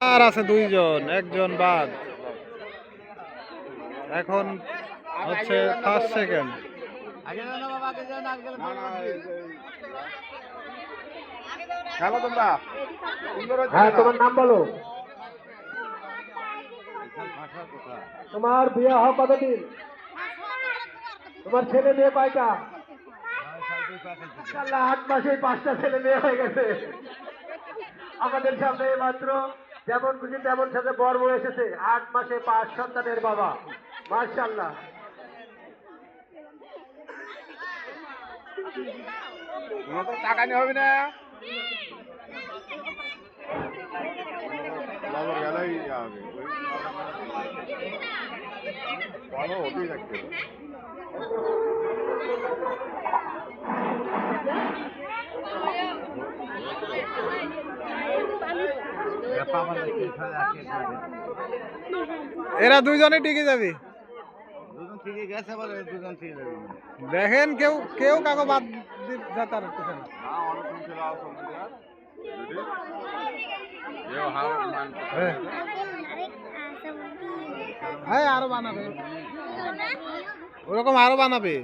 আর আছে দুইজন, একজন বাদ। এখন হচ্ছে ফার্স্ট সেকেন্ড। খেলো তোমরা। হ্যাঁ, তোমার নাম বলো। তোমার বিয়ে হওয়া কতদিন? তোমার ছেলে মেয়ে কয়টা? 8 মাসে 5টা ছেলে মেয়ে হয়ে গেছে। আমাদের সামনে মাত্র যেমন খুশি তেমন সাথে বর্ব এসেছে। 8 মাসে 5 সন্তানের বাবা। মাশাআল্লাহ। টাকা নিয়ে হবে না। গেলেই হবে ভালো হতেই থাকতে। এরা দুইজনে টিকে যাবে। দেখেন কেউ কেউ কাকো বাদ যেতে পারতেছে না। হ্যাঁ, আরো বানাবে, ওরকম আরো বানাবে।